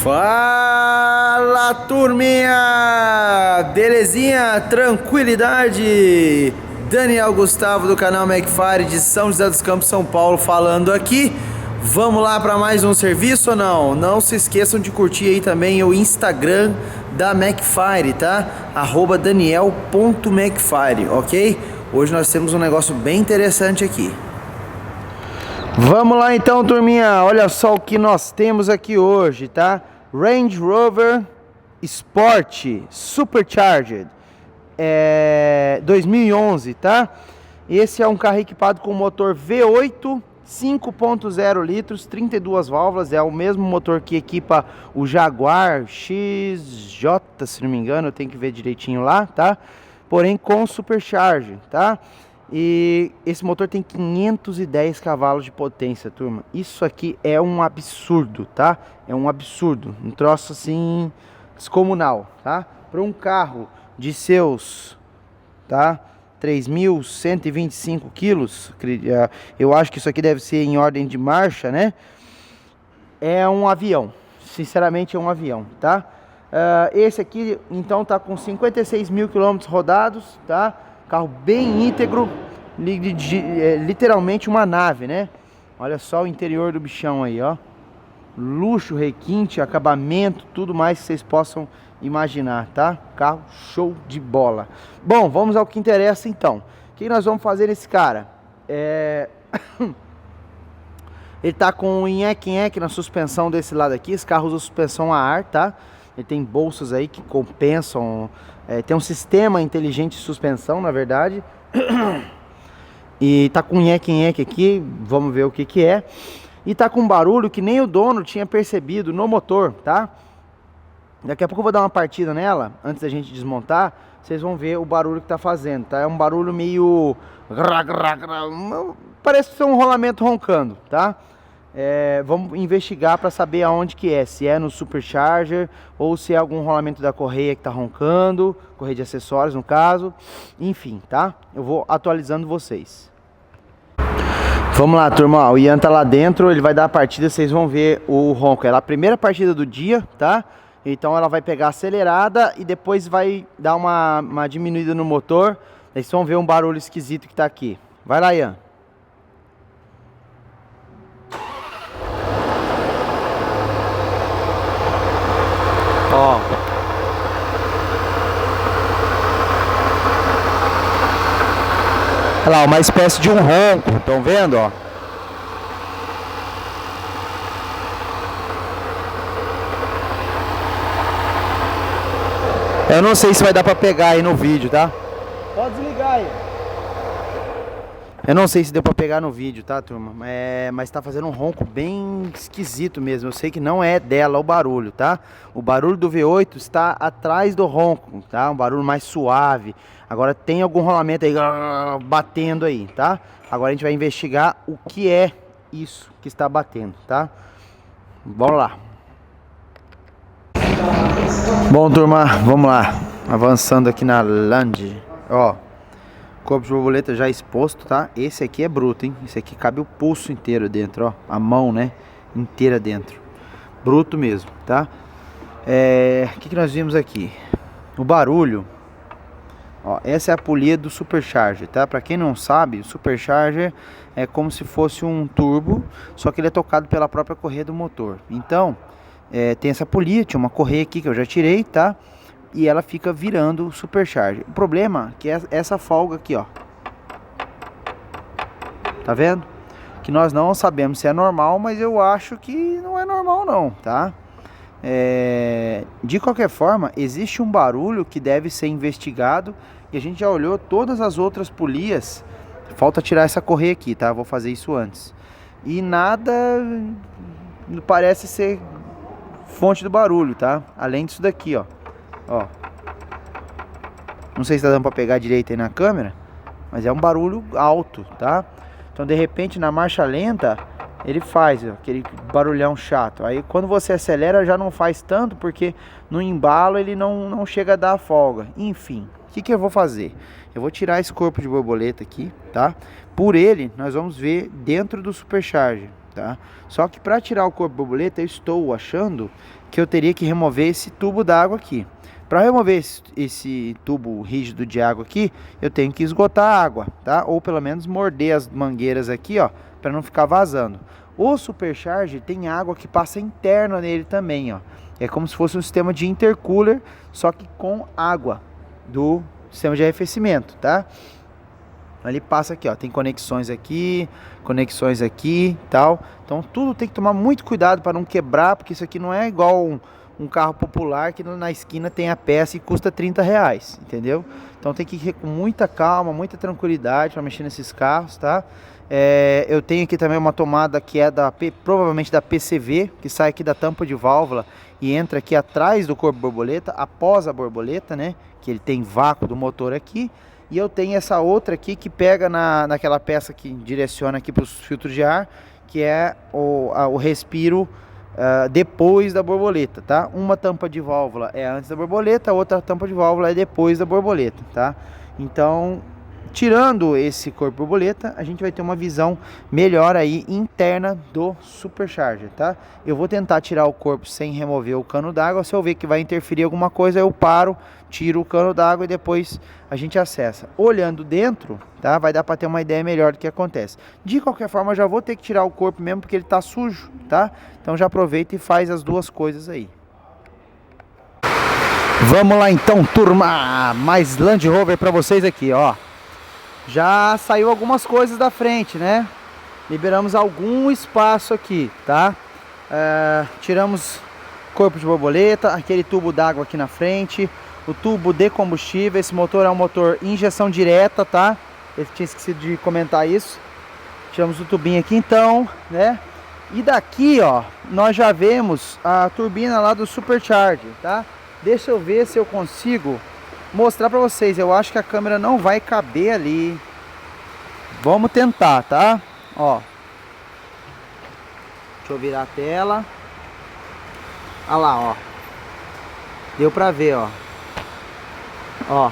Fala, turminha! Belezinha? Tranquilidade? Daniel Gustavo do canal McFire de São José dos Campos, São Paulo falando aqui. Vamos lá para mais um serviço ou não? Não se esqueçam de curtir aí também o Instagram da McFire, tá? @daniel.mcfire, ok? Hoje nós temos um negócio bem interessante aqui. Vamos lá então, turminha, olha só o que nós temos aqui hoje, tá? Range Rover Sport Supercharged 2011, tá? Esse é um carro equipado com motor V8 5.0 litros, 32 válvulas, é o mesmo motor que equipa o Jaguar XJ, se não me engano, eu tenho que ver direitinho lá, tá? Porém com Supercharged, tá? E esse motor tem 510 cavalos de potência, turma. Isso aqui é um absurdo, tá? É um absurdo, um troço assim descomunal, tá? Para um carro de seus, tá? 3.125 quilos, eu acho que isso aqui deve ser em ordem de marcha, né? É um avião, sinceramente é um avião, tá? Esse aqui, então, tá com 56 mil quilômetros rodados, tá? Carro bem íntegro, literalmente uma nave, né? Olha só o interior do bichão aí, ó. Luxo, requinte, acabamento, tudo mais que vocês possam imaginar, tá? Carro show de bola. Bom, vamos ao que interessa então. O que nós vamos fazer nesse cara? Ele tá com um nheque-nheque na suspensão desse lado aqui. Esse carro usa suspensão a ar, tá? Ele tem bolsas aí que compensam. Tem um sistema inteligente de suspensão, na verdade. E tá com nheque-nheque aqui. Vamos ver o que que é. E tá com um barulho que nem o dono tinha percebido no motor, tá? Daqui a pouco eu vou dar uma partida nela, antes da gente desmontar. Vocês vão ver o barulho que tá fazendo, tá? É um barulho meio... parece ser um rolamento roncando, tá? Vamos investigar para saber aonde que é. Se é no Supercharger ou se é algum rolamento da correia que tá roncando. Correia de acessórios, no caso. Enfim, tá? Eu vou atualizando vocês. Vamos lá, turma, o Ian tá lá dentro, ele vai dar a partida, vocês vão ver o ronco. Ela é a primeira partida do dia, tá? Então ela vai pegar acelerada e depois vai dar uma diminuída no motor. Aí vocês vão ver um barulho esquisito que tá aqui. Vai lá, Ian. Ó. Olha lá, uma espécie de um ronco, estão vendo, ó? Eu não sei se vai dar pra pegar aí no vídeo, tá? Pode desligar aí. Eu não sei se deu pra pegar no vídeo, tá, turma? Mas tá fazendo um ronco bem esquisito mesmo. Eu sei que não é dela o barulho, tá? O barulho do V8 está atrás do ronco, tá? Um barulho mais suave. Agora tem algum rolamento aí batendo aí, tá? Agora a gente vai investigar o que é isso que está batendo, tá? Vamos lá. Bom, turma, vamos lá. Avançando aqui na Land. Ó, corpo de borboleta já exposto, tá? Esse aqui é bruto, hein? Esse aqui cabe o pulso inteiro dentro, ó. A mão, né? Inteira dentro. Bruto mesmo, tá? O que nós vimos aqui? O barulho. Ó, essa é a polia do Supercharger, tá? Pra quem não sabe, o Supercharger é como se fosse um turbo, só que ele é tocado pela própria correia do motor. Então, tem essa polia, tinha uma correia aqui que eu já tirei, tá? E ela fica virando o Supercharger. O problema é que essa folga aqui, ó. Tá vendo? Que nós não sabemos se é normal, mas eu acho que não é normal não, tá? De qualquer forma, existe um barulho que deve ser investigado. E a gente já olhou todas as outras polias. Falta tirar essa correia aqui, tá? Vou fazer isso antes. E nada parece ser fonte do barulho, tá? Além disso daqui, ó. Ó. Não sei se tá dando pra pegar direito aí na câmera, mas é um barulho alto, tá? Então de repente na marcha lenta ele faz aquele barulhão chato. Aí quando você acelera já não faz tanto, porque no embalo ele não chega a dar a folga. Enfim, o que eu vou fazer? Eu vou tirar esse corpo de borboleta aqui, tá? Por ele nós vamos ver dentro do Supercharger, tá? Só que para tirar o corpo borboleta, eu estou achando que eu teria que remover esse tubo d'água aqui. Para remover esse tubo rígido de água aqui, eu tenho que esgotar a água, tá? Ou pelo menos morder as mangueiras aqui, ó, para não ficar vazando. O Supercharger tem água que passa interna nele também, ó. É como se fosse um sistema de intercooler, só que com água do sistema de arrefecimento, tá? Ele passa aqui, ó, tem conexões aqui e tal. Então tudo tem que tomar muito cuidado para não quebrar, porque isso aqui não é igual um carro popular que na esquina tem a peça e custa R$30, entendeu? Então tem que ir com muita calma, muita tranquilidade para mexer nesses carros, tá? Eu tenho aqui também uma tomada que é provavelmente da PCV, que sai aqui da tampa de válvula e entra aqui atrás do corpo borboleta, após a borboleta, né? Que ele tem vácuo do motor aqui. E eu tenho essa outra aqui que pega naquela peça que direciona aqui para os filtros de ar, que é o respiro depois da borboleta, tá? Uma tampa de válvula é antes da borboleta, a outra tampa de válvula é depois da borboleta, tá? Então, tirando esse corpo borboleta, a gente vai ter uma visão melhor aí interna do Supercharger, tá? Eu vou tentar tirar o corpo sem remover o cano d'água. Se eu ver que vai interferir alguma coisa, eu paro, tiro o cano d'água e depois a gente acessa. Olhando dentro, tá? Vai dar para ter uma ideia melhor do que acontece. De qualquer forma, eu já vou ter que tirar o corpo mesmo porque ele tá sujo, tá? Então já aproveita e faz as duas coisas aí. Vamos lá então, turma! Mais Land Rover para vocês aqui, ó. Já saiu algumas coisas da frente, né? Liberamos algum espaço aqui, tá? Tiramos corpo de borboleta, aquele tubo d'água aqui na frente, o tubo de combustível. Esse motor é um motor injeção direta, tá? Eu tinha esquecido de comentar isso. Tiramos o tubinho aqui então, né? E daqui, ó, nós já vemos a turbina lá do Supercharger, tá? Deixa eu ver se eu consigo mostrar pra vocês. Eu acho que a câmera não vai caber ali. Vamos tentar, tá? Ó. Deixa eu virar a tela. Olha lá, ó. Deu pra ver, ó. Ó.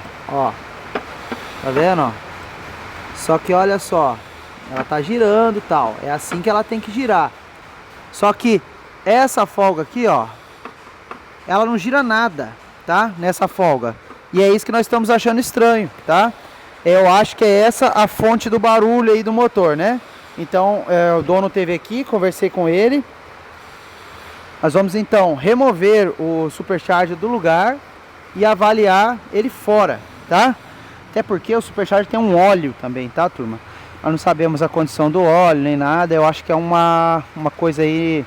Tá vendo, ó? Só que olha só. Ela tá girando e tal. É assim que ela tem que girar. Só que essa folga aqui, ó, ela não gira nada, tá? Nessa folga. E é isso que nós estamos achando estranho, tá? Eu acho que é essa a fonte do barulho aí do motor, né? Então, o dono teve aqui, conversei com ele. Nós vamos então remover o Supercharger do lugar e avaliar ele fora, tá? Até porque o Supercharger tem um óleo também, tá, turma? Nós não sabemos a condição do óleo nem nada. Eu acho que é uma coisa aí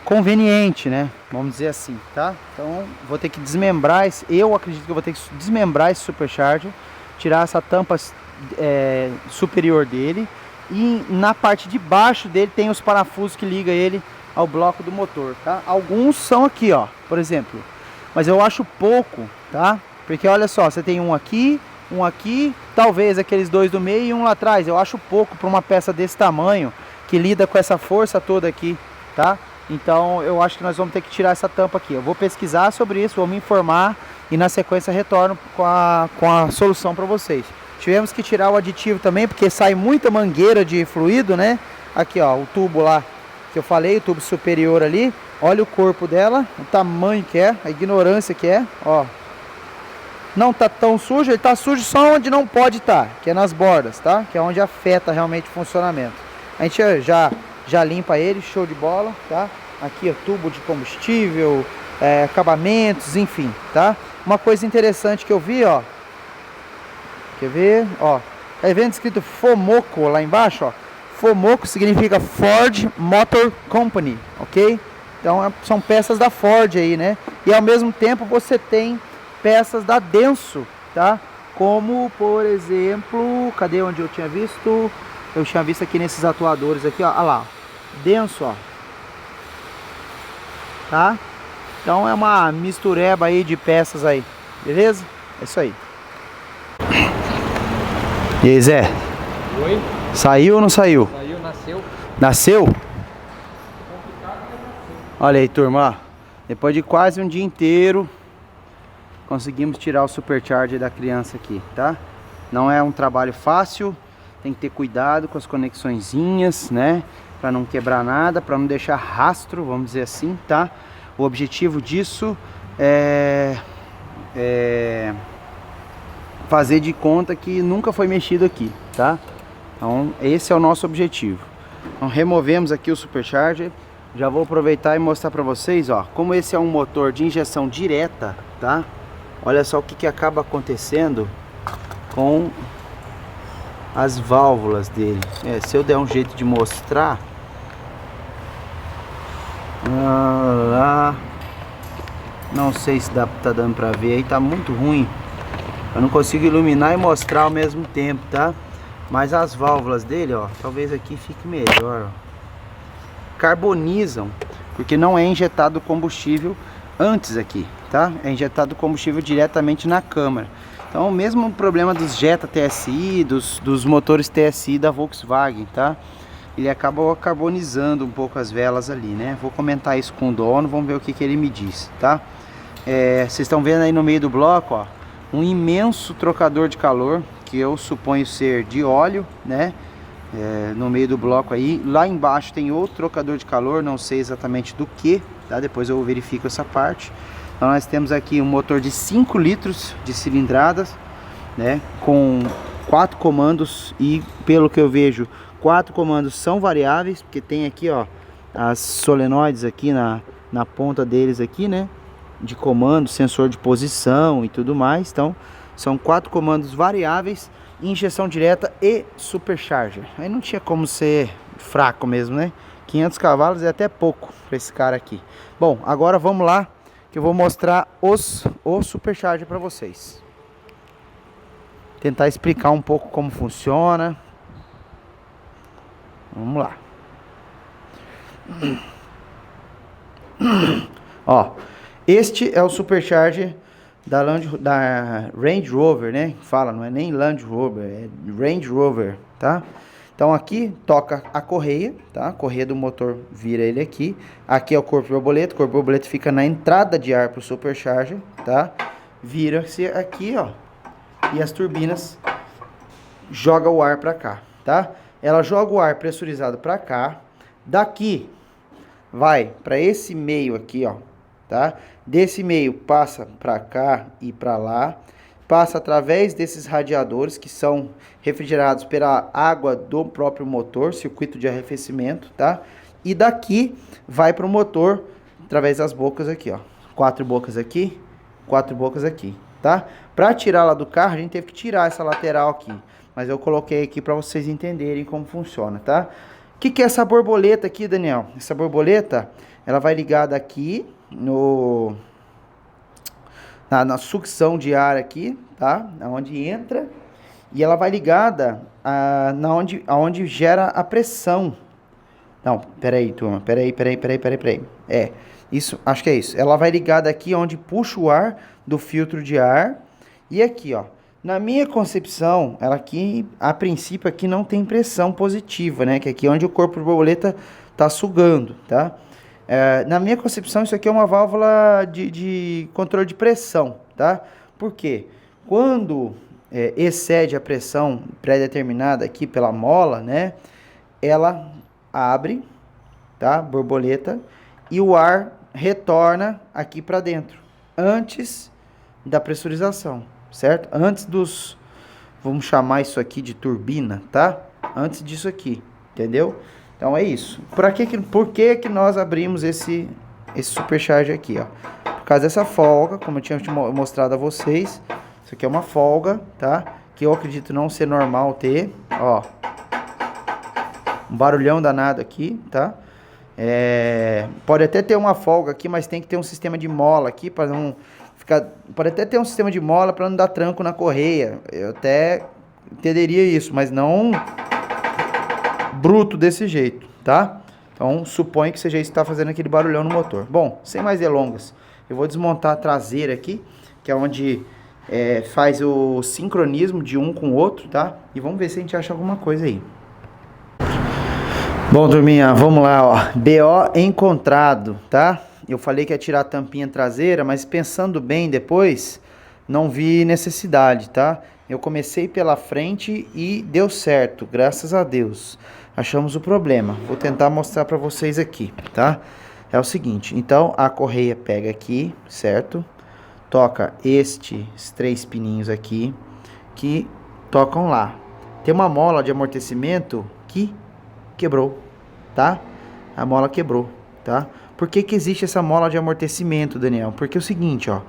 conveniente, né? Vamos dizer assim, tá? Então vou ter que desmembrar eu acredito que eu vou ter que desmembrar esse Supercharger, tirar essa tampa superior dele, e na parte de baixo dele tem os parafusos que ligam ele ao bloco do motor, tá? Alguns são aqui, ó, por exemplo, mas eu acho pouco, tá? Porque olha só, você tem um aqui, talvez aqueles dois do meio e um lá atrás. Eu acho pouco para uma peça desse tamanho que lida com essa força toda aqui, tá? Então eu acho que nós vamos ter que tirar essa tampa aqui. Eu vou pesquisar sobre isso, vou me informar e na sequência retorno com a solução para vocês. Tivemos que tirar o aditivo também porque sai muita mangueira de fluido, né? Aqui, ó, o tubo lá que eu falei, o tubo superior ali. Olha o corpo dela, o tamanho que é, a ignorância que é, ó. Não tá tão sujo, ele tá sujo só onde não pode estar, que é nas bordas, tá? Que é onde afeta realmente o funcionamento. A gente já limpa ele, show de bola, tá? Aqui, ó, tubo de combustível, acabamentos, enfim, tá? Uma coisa interessante que eu vi, ó. Quer ver? Ó, tá vendo escrito Fomoco lá embaixo, ó? Fomoco significa Ford Motor Company, ok? Então são peças da Ford aí, né? E ao mesmo tempo você tem peças da Denso, tá? Como, por exemplo, cadê onde eu tinha visto? Eu tinha visto aqui nesses atuadores aqui, ó, olha lá, Denso, ó. Tá? Então é uma mistureba aí de peças aí, beleza? É isso aí. E aí, Zé? Oi? Saiu ou não saiu? Saiu, nasceu. Nasceu? Olha aí, turma, ó. Depois de quase um dia inteiro conseguimos tirar o Supercharger da criança aqui, tá? Não é um trabalho fácil, tem que ter cuidado com as conexõezinhas, né? para não quebrar nada, para não deixar rastro, vamos dizer assim, tá? O objetivo disso é fazer de conta que nunca foi mexido aqui, tá? Então esse é o nosso objetivo. Então removemos aqui o supercharger. Já vou aproveitar e mostrar para vocês, ó, como esse é um motor de injeção direta, tá? Olha só o que acaba acontecendo com as válvulas dele. Se eu der um jeito de mostrar, não sei se tá dando para ver aí, tá muito ruim. Eu não consigo iluminar e mostrar ao mesmo tempo, tá? Mas as válvulas dele, ó, talvez aqui fique melhor, ó, carbonizam, porque não é injetado combustível antes aqui, tá? É injetado combustível diretamente na câmara. Então o mesmo problema dos Jetta TSI, dos motores TSI da Volkswagen, tá? Ele acaba carbonizando um pouco as velas ali, né? Vou comentar isso com o dono, vamos ver o que ele me diz, tá? Vocês estão vendo aí no meio do bloco, ó, um imenso trocador de calor, que eu suponho ser de óleo, né? No meio do bloco aí. Lá embaixo tem outro trocador de calor, não sei exatamente do que, tá? Depois eu verifico essa parte. Então nós temos aqui um motor de 5 litros de cilindradas, né? Com 4 comandos e, pelo que eu vejo, 4 comandos são variáveis, porque tem aqui, ó, as solenoides aqui na ponta deles aqui, né? De comando, sensor de posição e tudo mais. Então são 4 comandos variáveis, injeção direta e supercharger. Aí não tinha como ser fraco mesmo, né? 500 cavalos é até pouco para esse cara aqui. Bom, agora vamos lá que eu vou mostrar o supercharger para vocês. Tentar explicar um pouco como funciona. Vamos lá. Ó, este é o supercharger da Range Rover, né? Fala, não é nem Land Rover, é Range Rover, tá? Então aqui toca a correia, tá? A correia do motor vira ele aqui. Aqui é o corpo borboleta. O corpo borboleta fica na entrada de ar para o supercharger, tá? Vira-se aqui, ó. E as turbinas joga o ar para cá, tá? Ela joga o ar pressurizado para cá. Daqui vai para esse meio aqui, ó, tá? Desse meio passa para cá e para lá, passa através desses radiadores que são refrigerados pela água do próprio motor, circuito de arrefecimento, tá? E daqui vai para o motor através das bocas aqui, ó. 4 bocas aqui, 4 bocas aqui, tá? Para tirar lá do carro, a gente teve que tirar essa lateral aqui, mas eu coloquei aqui para vocês entenderem como funciona, tá? O que é essa borboleta aqui, Daniel? Essa borboleta, ela vai ligada aqui na sucção de ar aqui, tá? Onde entra, e ela vai ligada aonde gera a pressão. Não, peraí, turma, peraí. Isso, acho que é isso. Ela vai ligada aqui onde puxa o ar do filtro de ar, e aqui, ó. Na minha concepção, ela aqui, a princípio, aqui não tem pressão positiva, né? Que aqui é onde o corpo de borboleta tá sugando, tá? Na minha concepção, isso aqui é uma válvula de controle de pressão, tá? Por quê? Quando excede a pressão pré-determinada aqui pela mola, né? Ela abre, tá? Borboleta, e o ar retorna aqui para dentro, antes da pressurização, certo? Antes vamos chamar isso aqui de turbina, tá? Antes disso aqui, entendeu? Então é isso. Por que nós abrimos esse supercharger aqui, ó? Por causa dessa folga, como eu tinha mostrado a vocês. Isso aqui é uma folga, tá? Que eu acredito não ser normal ter, ó. Um barulhão danado aqui, tá? Pode até ter uma folga aqui, mas tem que ter um sistema de mola aqui para não ficar. Pode até ter um sistema de mola para não dar tranco na correia. Eu até entenderia isso, mas não bruto desse jeito, tá? Então suponho que seja isso que está fazendo aquele barulhão no motor. Bom, sem mais delongas, eu vou desmontar a traseira aqui, que é onde faz o sincronismo de um com o outro, tá? E vamos ver se a gente acha alguma coisa aí. Bom, turminha, vamos lá, ó. BO encontrado, tá? Eu falei que ia tirar a tampinha traseira, mas pensando bem depois, não vi necessidade, tá? Eu comecei pela frente e deu certo, graças a Deus. achamos o problema. Vou tentar mostrar para vocês aqui, tá? É o seguinte, então a correia pega aqui, certo? Toca estes 3 pininhos aqui, que tocam lá. Tem uma mola de amortecimento que quebrou, tá? A mola quebrou, tá? Por que que existe essa mola de amortecimento, Daniel? Porque é o seguinte, ó,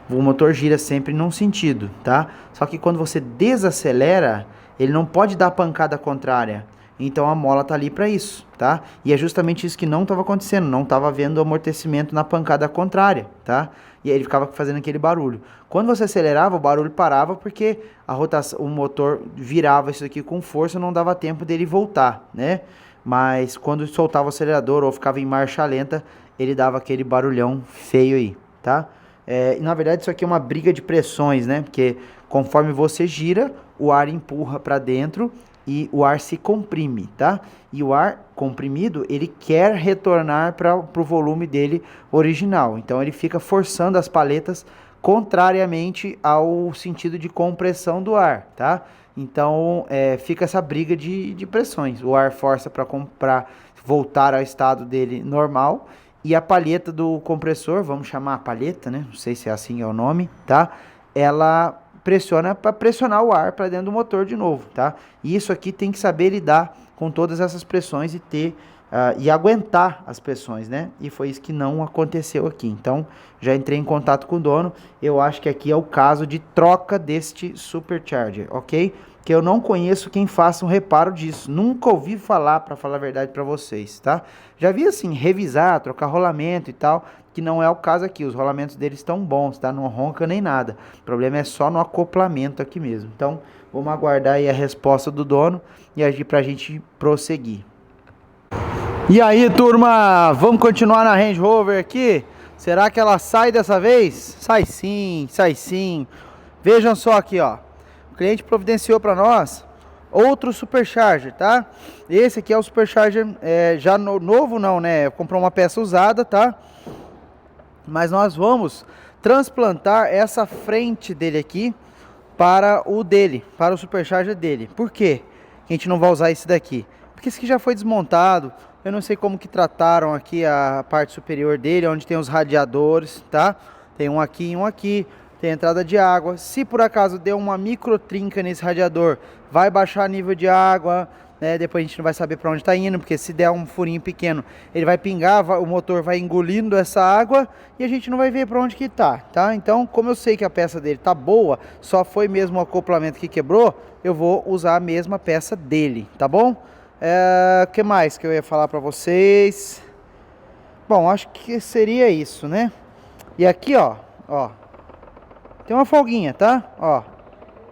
o motor gira sempre num sentido, tá? Só que quando você desacelera, ele não pode dar pancada contrária. Então a mola tá ali para isso, tá? E é justamente isso que não estava acontecendo, não estava havendo amortecimento na pancada contrária, tá? E aí ele ficava fazendo aquele barulho. Quando você acelerava, o barulho parava porque a rotação, o motor virava isso aqui com força, não dava tempo dele voltar, né? Mas quando soltava o acelerador ou ficava em marcha lenta, ele dava aquele barulhão feio aí, tá? E na verdade isso aqui é uma briga de pressões, né? Porque conforme você gira, o ar empurra para dentro e o ar se comprime, tá? E o ar comprimido, ele quer retornar para o volume dele original. Então ele fica forçando as paletas contrariamente ao sentido de compressão do ar, tá? Então fica essa briga de pressões. O ar força para voltar ao estado dele normal e a palheta do compressor, vamos chamar a palheta, né? Não sei se é assim é o nome, tá? Ela pressiona para pressionar o ar para dentro do motor de novo, tá? E isso aqui tem que saber lidar com todas essas pressões e ter e aguentar as pressões, né? E foi isso que não aconteceu aqui. Então, já entrei em contato com o dono. Eu acho que aqui é o caso de troca deste supercharger, ok? Que eu não conheço quem faça um reparo disso. Nunca ouvi falar, para falar a verdade para vocês, tá? Já vi assim, revisar, trocar rolamento e tal, que não é o caso aqui. Os rolamentos deles estão bons, tá? Não ronca nem nada. O problema é só no acoplamento aqui mesmo. Então, vamos aguardar aí a resposta do dono e agir pra gente prosseguir. E aí, turma, vamos continuar na Range Rover aqui? Será que ela sai dessa vez? Sai sim, sai sim. Vejam só aqui, ó. O cliente providenciou para nós outro supercharger, tá? Esse aqui é o supercharger já novo não, né? Comprou uma peça usada, tá? Mas nós vamos transplantar essa frente dele aqui para o dele, para o supercharger dele. Por quê que a gente não vai usar esse daqui? Porque esse aqui já foi desmontado. Eu não sei como que trataram aqui a parte superior dele, onde tem os radiadores, tá? Tem um aqui e um aqui. Tem entrada de água. Se por acaso deu uma micro trinca nesse radiador, vai baixar nível de água, né? Depois a gente não vai saber para onde está indo, porque se der um furinho pequeno, ele vai pingar, o motor vai engolindo essa água e a gente não vai ver para onde que tá? Então, como eu sei que a peça dele tá boa, só foi mesmo o acoplamento que quebrou, eu vou usar a mesma peça dele, tá bom? O que mais que eu ia falar para vocês? Bom, acho que seria isso, né? E aqui, ó, tem uma folguinha, tá? Ó,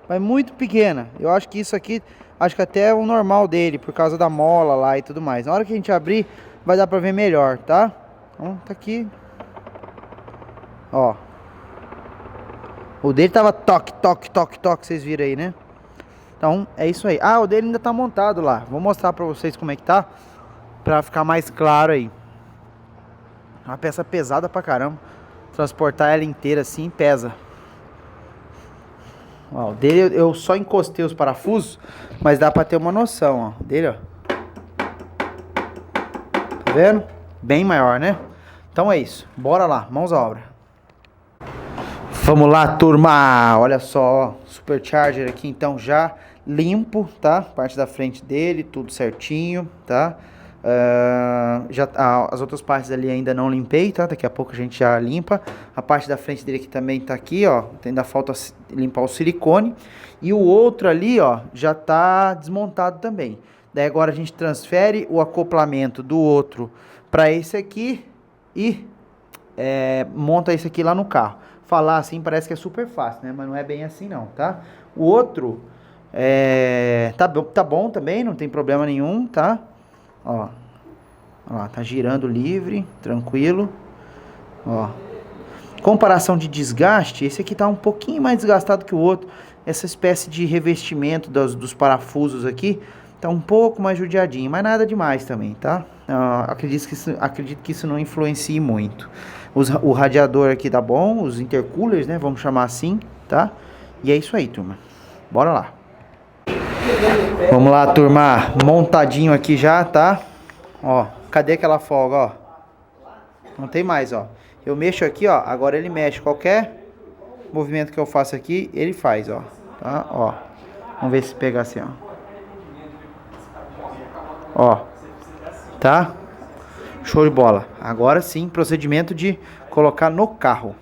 mas muito pequena. Eu acho que isso aqui, acho que até é o normal dele, por causa da mola lá e tudo mais. Na hora que a gente abrir, vai dar pra ver melhor, tá? Então, tá aqui. Ó. O dele tava toque, toque, toque, toque, vocês viram aí, né? Então, é isso aí. Ah, o dele ainda tá montado lá. Vou mostrar pra vocês como é que tá, pra ficar mais claro aí. Uma peça pesada pra caramba. Transportar ela inteira assim, pesa. Ó, o dele eu só encostei os parafusos, mas dá pra ter uma noção, ó. Dele, ó. Tá vendo? Bem maior, né? Então é isso. Bora lá, mãos à obra. Vamos lá, turma. Olha só, ó. Supercharger aqui então já limpo, tá? Parte da frente dele, tudo certinho, tá? As outras partes ali ainda não limpei, tá? Daqui a pouco a gente já limpa. A parte da frente dele aqui também tá aqui, ó. Ainda falta limpar o silicone. E o outro ali, ó, já tá desmontado também. Daí agora a gente transfere o acoplamento do outro para esse aqui e monta esse aqui lá no carro. Falar assim parece que é super fácil, né? Mas não é bem assim não, tá? O outro tá bom também, não tem problema nenhum, tá? Ó, tá girando livre, tranquilo. Ó, comparação de desgaste, esse aqui tá um pouquinho mais desgastado que o outro. Essa espécie de revestimento dos parafusos aqui tá um pouco mais judiadinho, mas nada demais também, tá? Acredito que isso não influencie muito. O radiador aqui tá bom, os intercoolers, né? Vamos chamar assim, tá? E é isso aí, turma. Bora lá. Vamos lá, turma. Montadinho aqui já, tá? Ó, cadê aquela folga, ó? Não tem mais, ó. Eu mexo aqui, ó. Agora ele mexe. Qualquer movimento que eu faço aqui, ele faz, ó. Tá? Ó. Vamos ver se pega assim, ó. Ó. Tá? Show de bola. Agora sim, procedimento de colocar no carro.